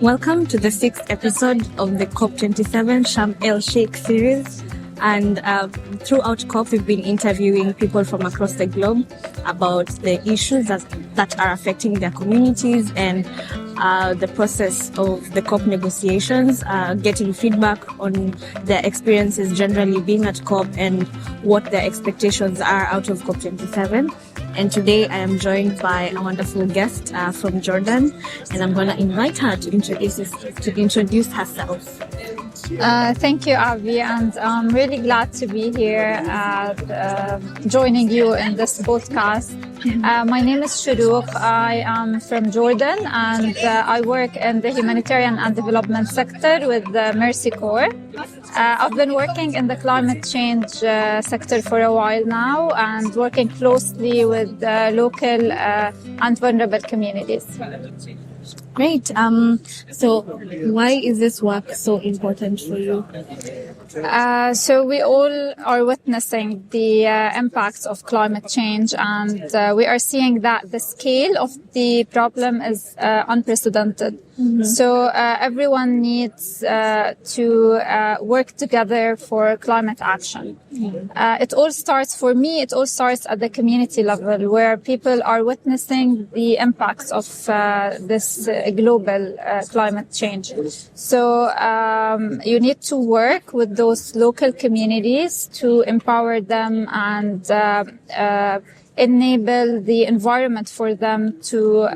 Welcome to the sixth episode of the COP27 Sharm-El-Sheikh Series. And throughout COP, we've been interviewing people from across the globe about the issues that are affecting their communities and the process of the COP negotiations, getting feedback on their experiences generally being at COP and what their expectations are out of COP27. And today I am joined by a wonderful guest from Jordan, and I'm going to invite her to introduce herself. Thank you, Abby, and I'm really glad to be here joining you in this podcast. My name is Shorouq. I am from Jordan, and I work in the humanitarian and development sector with the Mercy Corps. I've been working in the climate change sector for a while now and working closely with local and vulnerable communities. Great. So why is this work so important for you? So we all are witnessing the impacts of climate change, and we are seeing that the scale of the problem is unprecedented. Mm-hmm. So everyone needs to work together for climate action. Mm-hmm. It all starts at the community level, where people are witnessing the impacts of this global climate change. So you need to work with those local communities to empower them and enable the environment for them to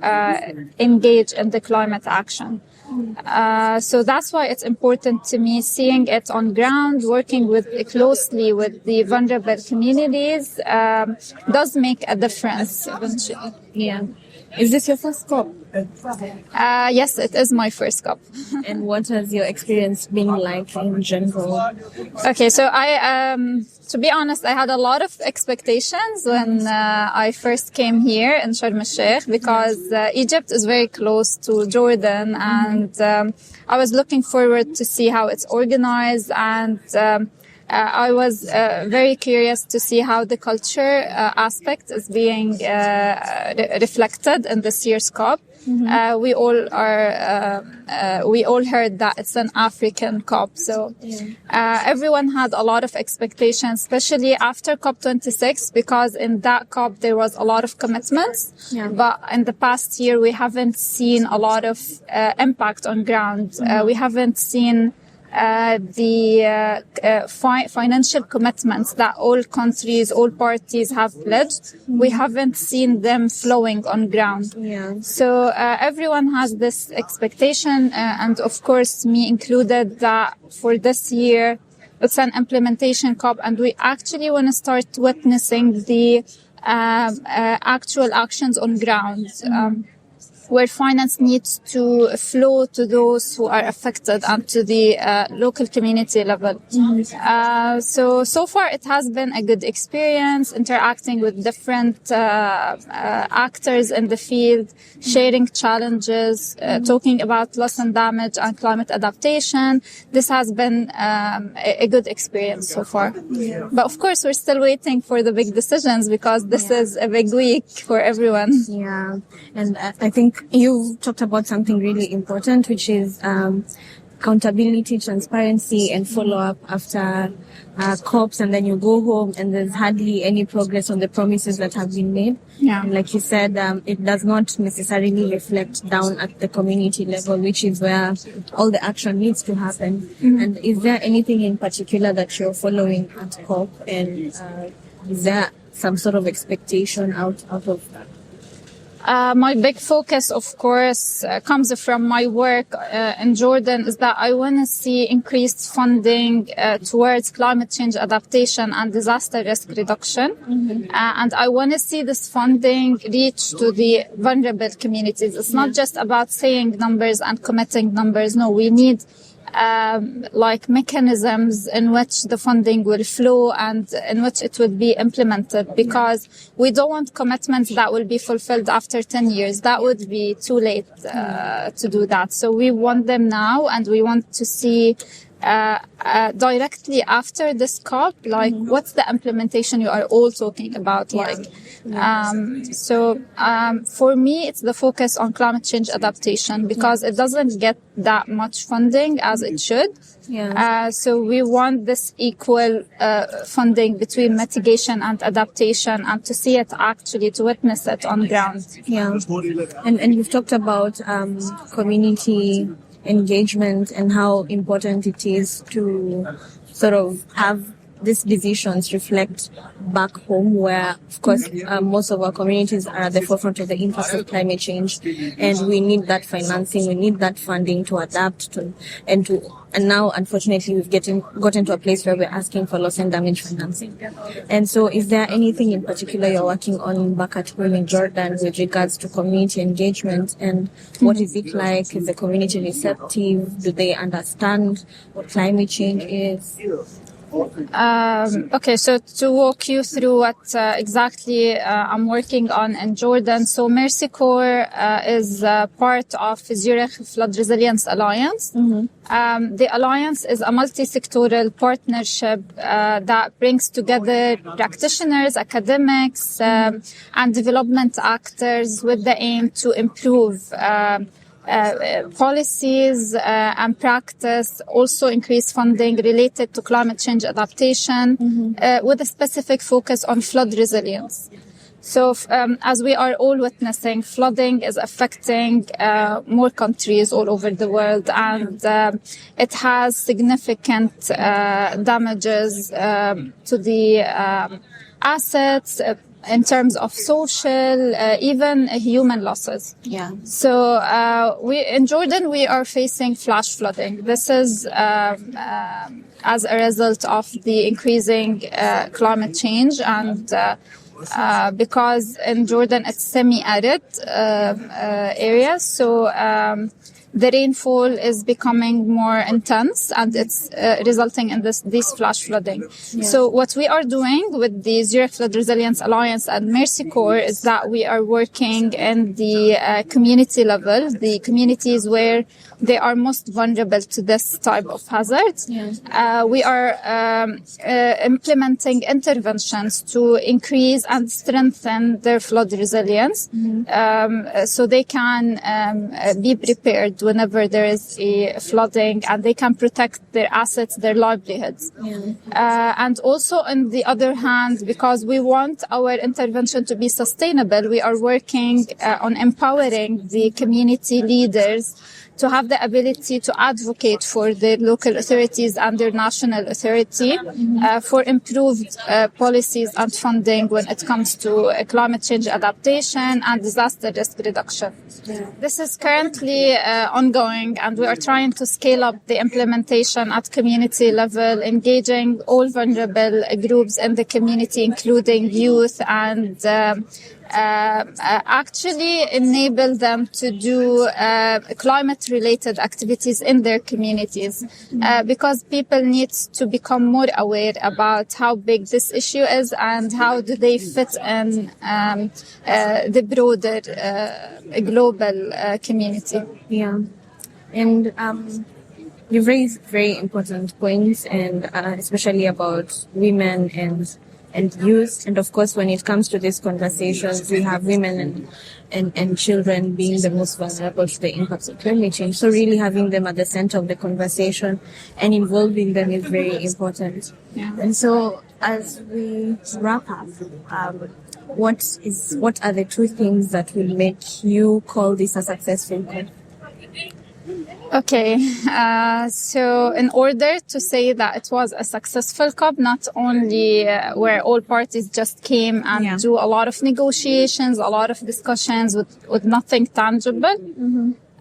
engage in the climate action. So that's why it's important to me, seeing it on ground, working closely with the vulnerable communities does make a difference eventually. Yeah. Is this your first COP? Yes, it is my first COP. And what has your experience been like in general? Okay, so to be honest, I had a lot of expectations when I first came here in Sharm-El-Sheikh, because Egypt is very close to Jordan, and I was looking forward to see how it's organized, and I was very curious to see how the culture aspect is being reflected in this year's COP. Mm-hmm. We all heard that it's an African COP, so everyone had a lot of expectations, especially after COP26, because in that COP there was a lot of commitments. Yeah. But in the past year we haven't seen a lot of impact on ground. Mm-hmm. We haven't seen the financial commitments that all countries, all parties have pledged. We haven't seen them flowing on ground. Yeah. So everyone has this expectation, and of course me included, that for this year it's an implementation COP, and we actually want to start witnessing the actual actions on ground. Where finance needs to flow to those who are affected and to the local community level. Mm-hmm. So far it has been a good experience interacting with different actors in the field, sharing challenges, talking about loss and damage and climate adaptation. This has been a good experience so far. Yeah. But of course we're still waiting for the big decisions, because this is a big week for everyone. Yeah, and I think you talked about something really important, which is accountability, transparency, and follow-up after COPs, and then you go home and there's hardly any progress on the promises that have been made. Yeah. And like you said, it does not necessarily reflect down at the community level, which is where all the action needs to happen. Mm-hmm. And is there anything in particular that you're following at COP, and is there some sort of expectation out of that? My big focus, of course, comes from my work in Jordan, is that I want to see increased funding towards climate change adaptation and disaster risk reduction. Mm-hmm. And I want to see this funding reach to the vulnerable communities. It's not just about saying numbers and committing numbers. No, we need mechanisms in which the funding will flow and in which it will be implemented, because we don't want commitments that will be fulfilled after 10 years. That would be too late to do that. So we want them now, and we want to see directly after this COP, like what's the implementation you are all talking about? For me, it's the focus on climate change adaptation because it doesn't get that much funding as it should. So we want this equal funding between mitigation and adaptation, and to see it actually, to witness it on ground. And you've talked about community engagement and how important it is to sort of have these decisions reflect back home, where, of course, most of our communities are at the forefront of the impacts of climate change, and we need that financing, we need that funding to adapt to, and now, unfortunately, we've gotten to a place where we're asking for loss and damage financing. And so, is there anything in particular you're working on back at home in Jordan with regards to community engagement, and what is it like? Is the community receptive? Do they understand what climate change is? Okay, so to walk you through what exactly I'm working on in Jordan. So Mercy Corps is part of Zurich Flood Resilience Alliance. The alliance is a multi-sectoral partnership that brings together practitioners, academics, and development actors with the aim to improve policies and practice, also increase funding related to climate change adaptation, with a specific focus on flood resilience. So as we are all witnessing, flooding is affecting more countries all over the world, and it has significant damages to the assets, in terms of social, even human losses. So in Jordan, we are facing flash flooding. This is as a result of the increasing climate change, and because in Jordan it's semi-arid area, so the rainfall is becoming more intense, and it's resulting in this flash flooding. So what we are doing with the Zurich Flood Resilience Alliance and Mercy Corps is that we are working in the community level, the communities where they are most vulnerable to this type of hazards. We are implementing interventions to increase and strengthen their flood resilience, so they can be prepared whenever there is a flooding, and they can protect their assets, their livelihoods. And also, on the other hand, because we want our intervention to be sustainable, we are working on empowering the community leaders to have the ability to advocate for their local authorities and their national authority for improved policies and funding when it comes to climate change adaptation and disaster risk reduction. This is currently ongoing, and we are trying to scale up the implementation at community level, engaging all vulnerable groups in the community, including youth, and actually enable them to do climate-related activities in their communities, because people need to become more aware about how big this issue is and how do they fit in the broader global community. And you've raised very important points, and especially about women and youth. And of course, when it comes to these conversations, we have women and children being the most vulnerable to the impacts of climate change. So really having them at the center of the conversation and involving them is very important. And so as we wrap up, what are the two things that will make you call this a successful COP? Okay, so in order to say that it was a successful COP, not only where all parties just came and do a lot of negotiations, a lot of discussions with nothing tangible.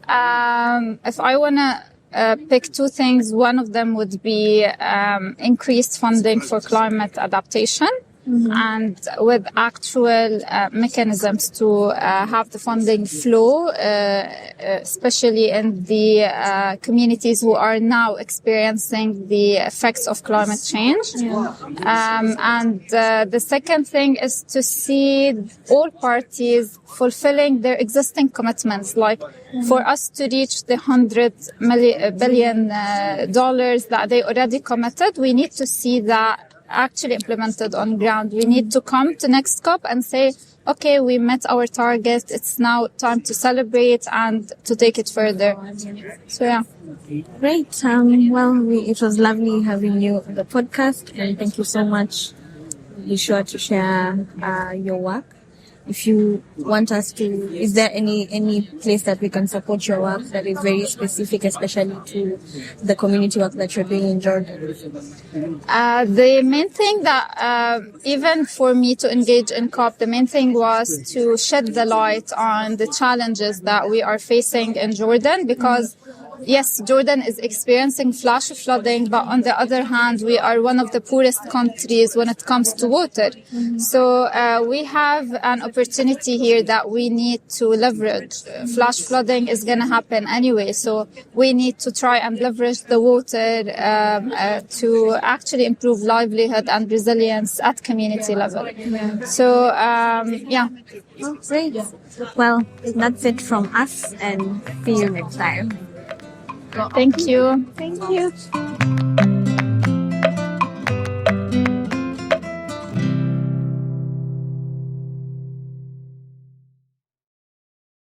If I want to pick two things, one of them would be increased funding for climate adaptation. and with actual mechanisms to have the funding flow, especially in the communities who are now experiencing the effects of climate change. And the second thing is to see all parties fulfilling their existing commitments. Like for us to reach the $100 billion that they already committed, we need to see that actually implemented on ground. We need to come to next COP and say, okay, we met our target. It's now time to celebrate and to take it further. So yeah. Great. It was lovely having you on the podcast, and thank you so much. Be sure to share your work. If you want us to, is there any place that we can support your work that is very specific, especially to the community work that you're doing in Jordan? The main thing that, even for me to engage in COP, the main thing was to shed the light on the challenges that we are facing in Jordan, because yes, Jordan is experiencing flash flooding, but on the other hand, we are one of the poorest countries when it comes to water. So we have an opportunity here that we need to leverage. Flash flooding is going to happen anyway, so we need to try and leverage the water to actually improve livelihood and resilience at community level. So, yeah. Great. Well, that's it from us, and see you next time. Thank you. Thank you.